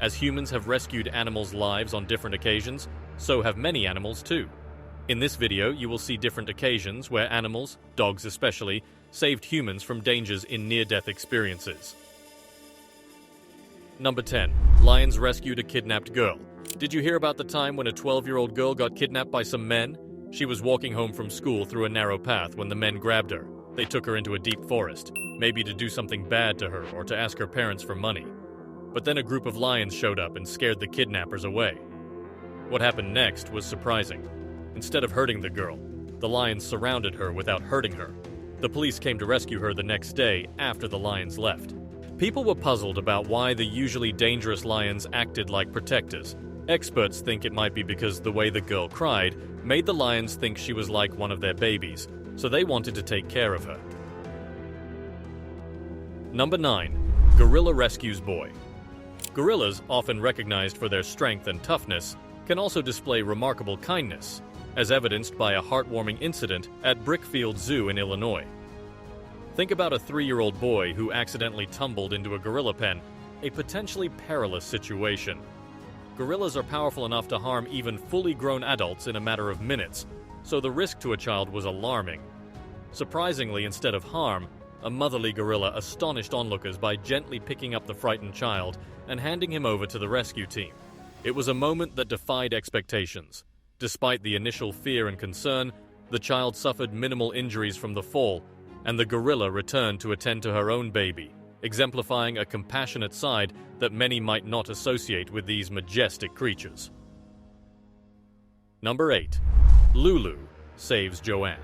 As humans have rescued animals' lives on different occasions, so have many animals too. In this video, you will see different occasions where animals, dogs especially, saved humans from dangers in near-death experiences. Number 10. Lions rescued a kidnapped girl. Did you hear about the time when a 12-year-old girl got kidnapped by some men? She was walking home from school through a narrow path when the men grabbed her. They took her into a deep forest, maybe to do something bad to her or to ask her parents for money. But then a group of lions showed up and scared the kidnappers away. What happened next was surprising. Instead of hurting the girl, the lions surrounded her without hurting her. The police came to rescue her the next day after the lions left. People were puzzled about why the usually dangerous lions acted like protectors. Experts think it might be because the way the girl cried made the lions think she was like one of their babies, so they wanted to take care of her. Number 9. Gorilla rescues boy. Gorillas, often recognized for their strength and toughness, can also display remarkable kindness, as evidenced by a heartwarming incident at Brickfield Zoo in Illinois. Think about a 3-year-old boy who accidentally tumbled into a gorilla pen, a potentially perilous situation. Gorillas are powerful enough to harm even fully grown adults in a matter of minutes, so the risk to a child was alarming. Surprisingly, instead of harm, a motherly gorilla astonished onlookers by gently picking up the frightened child and handing him over to the rescue team. It was a moment that defied expectations. Despite the initial fear and concern, the child suffered minimal injuries from the fall, and the gorilla returned to attend to her own baby, exemplifying a compassionate side that many might not associate with these majestic creatures. Number 8. Lulu saves Joanne.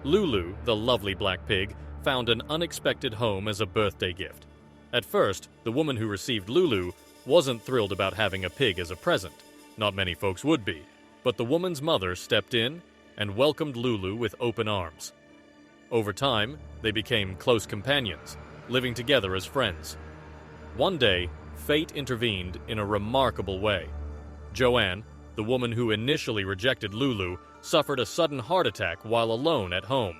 Lulu, the lovely black pig, found an unexpected home as a birthday gift. At first, the woman who received Lulu wasn't thrilled about having a pig as a present. Not many folks would be, but the woman's mother stepped in and welcomed Lulu with open arms. Over time, they became close companions, living together as friends. One day, fate intervened in a remarkable way. Joanne, the woman who initially rejected Lulu, suffered a sudden heart attack while alone at home.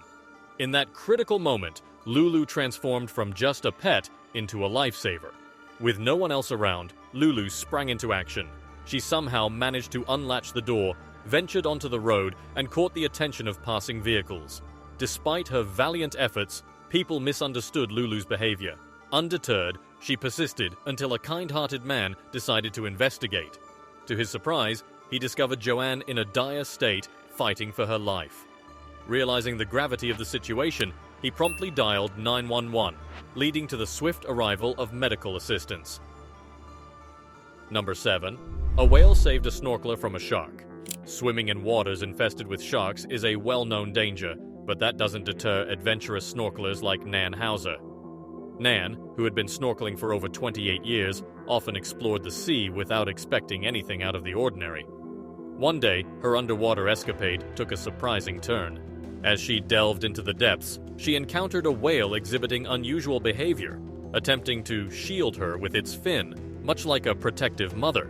In that critical moment, Lulu transformed from just a pet into a lifesaver. With no one else around, Lulu sprang into action. She somehow managed to unlatch the door, ventured onto the road, and caught the attention of passing vehicles. Despite her valiant efforts, people misunderstood Lulu's behavior. Undeterred, she persisted until a kind-hearted man decided to investigate. To his surprise, he discovered Joanne in a dire state, fighting for her life. Realizing the gravity of the situation, he promptly dialed 911, leading to the swift arrival of medical assistance. Number 7. A whale saved a snorkeler from a shark. Swimming in waters infested with sharks is a well-known danger, but that doesn't deter adventurous snorkelers like Nan Hauser. Nan, who had been snorkeling for over 28 years, often explored the sea without expecting anything out of the ordinary. One day, her underwater escapade took a surprising turn. As she delved into the depths, she encountered a whale exhibiting unusual behavior, attempting to shield her with its fin, much like a protective mother.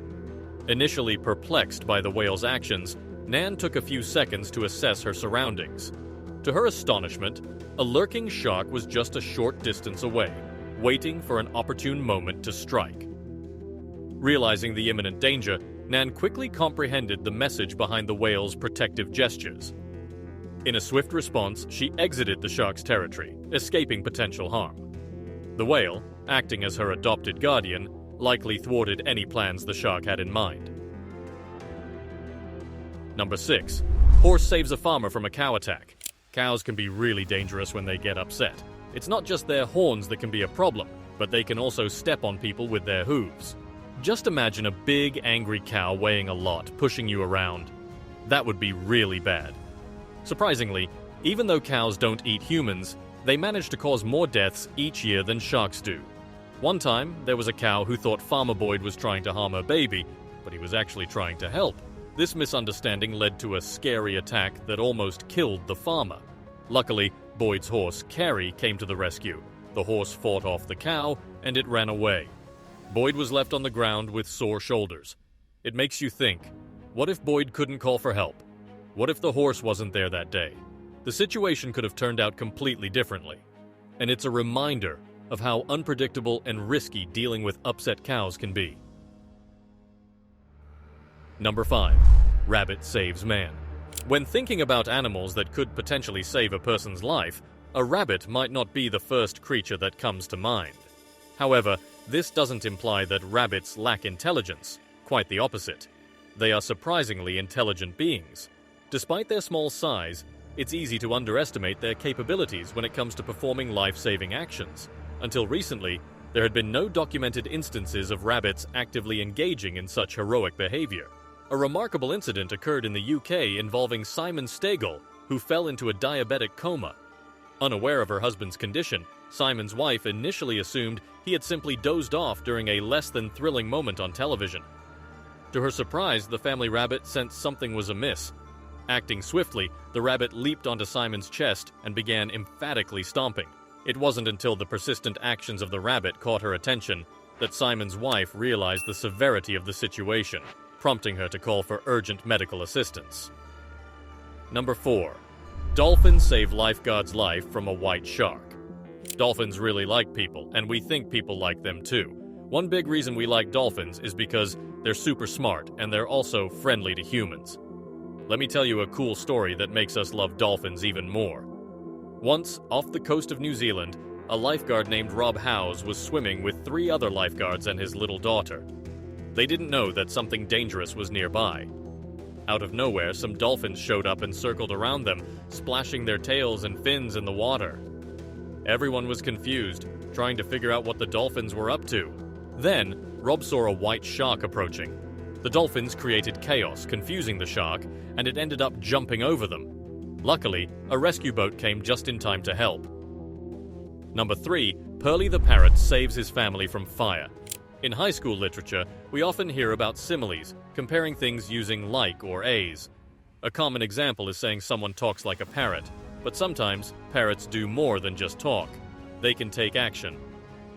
Initially perplexed by the whale's actions, Nan took a few seconds to assess her surroundings. To her astonishment, a lurking shark was just a short distance away, waiting for an opportune moment to strike. Realizing the imminent danger, Nan quickly comprehended the message behind the whale's protective gestures. In a swift response, she exited the shark's territory, escaping potential harm. The whale, acting as her adopted guardian, likely thwarted any plans the shark had in mind. Number 6. Horse saves a farmer from a cow attack. Cows can be really dangerous when they get upset. It's not just their horns that can be a problem, but they can also step on people with their hooves. Just imagine a big, angry cow weighing a lot, pushing you around. That would be really bad. Surprisingly, even though cows don't eat humans, they manage to cause more deaths each year than sharks do. One time, there was a cow who thought Farmer Boyd was trying to harm her baby, but he was actually trying to help. This misunderstanding led to a scary attack that almost killed the farmer. Luckily, Boyd's horse, Carrie, came to the rescue. The horse fought off the cow, and it ran away. Boyd was left on the ground with sore shoulders. It makes you think, what if Boyd couldn't call for help? What if the horse wasn't there that day? The situation could have turned out completely differently. And it's a reminder, of how unpredictable and risky dealing with upset cows can be. Number 5. Rabbit saves man. When thinking about animals that could potentially save a person's life, a rabbit might not be the first creature that comes to mind. However, this doesn't imply that rabbits lack intelligence. Quite the opposite. They are surprisingly intelligent beings. Despite their small size, it's easy to underestimate their capabilities when it comes to performing life-saving actions. Until recently, there had been no documented instances of rabbits actively engaging in such heroic behavior. A remarkable incident occurred in the UK involving Simon Stegall, who fell into a diabetic coma. Unaware of her husband's condition, Simon's wife initially assumed he had simply dozed off during a less-than-thrilling moment on television. To her surprise, the family rabbit sensed something was amiss. Acting swiftly, the rabbit leaped onto Simon's chest and began emphatically stomping. It wasn't until the persistent actions of the rabbit caught her attention that Simon's wife realized the severity of the situation, prompting her to call for urgent medical assistance. Number 4. Dolphins save lifeguard's life from a white shark. Dolphins really like people, and we think people like them too. One big reason we like dolphins is because they're super smart and they're also friendly to humans. Let me tell you a cool story that makes us love dolphins even more. Once, off the coast of New Zealand, a lifeguard named Rob Howes was swimming with 3 other lifeguards and his little daughter. They didn't know that something dangerous was nearby. Out of nowhere, some dolphins showed up and circled around them, splashing their tails and fins in the water. Everyone was confused, trying to figure out what the dolphins were up to. Then, Rob saw a white shark approaching. The dolphins created chaos, confusing the shark, and it ended up jumping over them. Luckily, a rescue boat came just in time to help. Number 3. Pearly the parrot saves his family from fire. In high school literature, we often hear about similes, comparing things using like or as. A common example is saying someone talks like a parrot, but sometimes parrots do more than just talk. They can take action.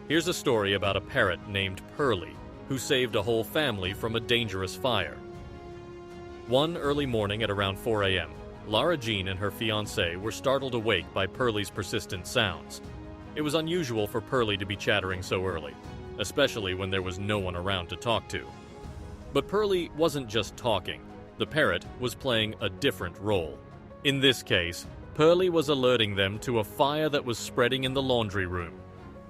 Here's a story about a parrot named Pearly, who saved a whole family from a dangerous fire. One early morning at around 4 a.m., Lara Jean and her fiancé were startled awake by Pearly's persistent sounds. It was unusual for Pearly to be chattering so early, especially when there was no one around to talk to. But Pearly wasn't just talking. The parrot was playing a different role. In this case, Pearly was alerting them to a fire that was spreading in the laundry room.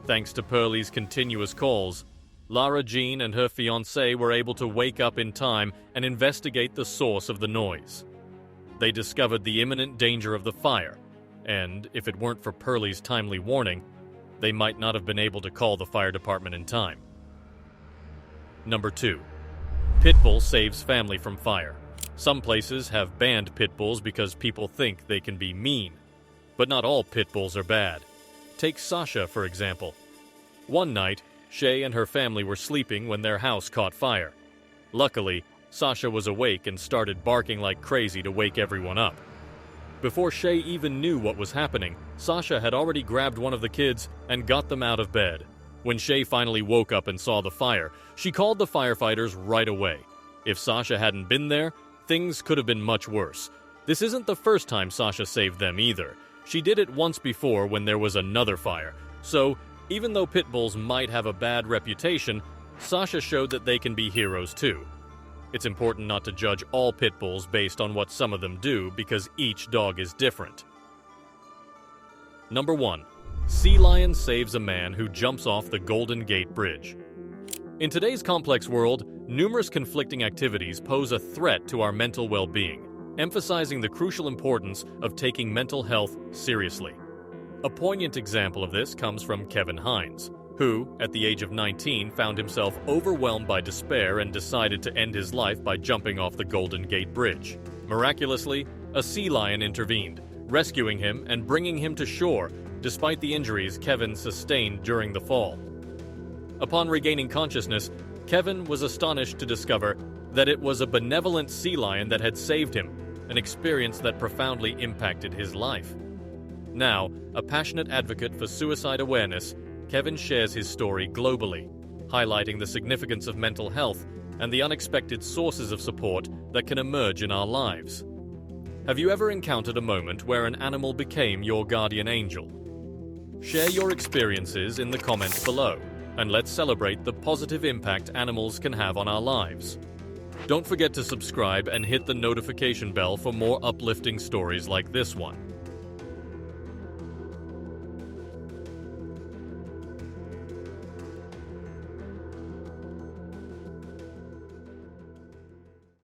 Thanks to Pearly's continuous calls, Lara Jean and her fiancé were able to wake up in time and investigate the source of the noise. They discovered the imminent danger of the fire, and if it weren't for Pearly's timely warning, they might not have been able to call the fire department in time. Number 2. Pitbull saves family from fire. Some places have banned pit bulls because people think they can be mean. But not all pit bulls are bad. Take Sasha, for example. One night, Shay and her family were sleeping when their house caught fire. Luckily, Sasha was awake and started barking like crazy to wake everyone up. Before Shay even knew what was happening, Sasha had already grabbed one of the kids and got them out of bed. When Shay finally woke up and saw the fire, she called the firefighters right away. If Sasha hadn't been there, things could have been much worse. This isn't the first time Sasha saved them either. She did it once before when there was another fire. So, even though pit bulls might have a bad reputation, Sasha showed that they can be heroes too. It's important not to judge all pit bulls based on what some of them do because each dog is different. Number 1. Sea lion saves a man who jumps off the Golden Gate Bridge. In today's complex world, numerous conflicting activities pose a threat to our mental well-being, emphasizing the crucial importance of taking mental health seriously. A poignant example of this comes from Kevin Hines, who, at the age of 19, found himself overwhelmed by despair and decided to end his life by jumping off the Golden Gate Bridge. Miraculously, a sea lion intervened, rescuing him and bringing him to shore, despite the injuries Kevin sustained during the fall. Upon regaining consciousness, Kevin was astonished to discover that it was a benevolent sea lion that had saved him, an experience that profoundly impacted his life. Now, a passionate advocate for suicide awareness, Kevin shares his story globally, highlighting the significance of mental health and the unexpected sources of support that can emerge in our lives. Have you ever encountered a moment where an animal became your guardian angel? Share your experiences in the comments below, and let's celebrate the positive impact animals can have on our lives. Don't forget to subscribe and hit the notification bell for more uplifting stories like this one.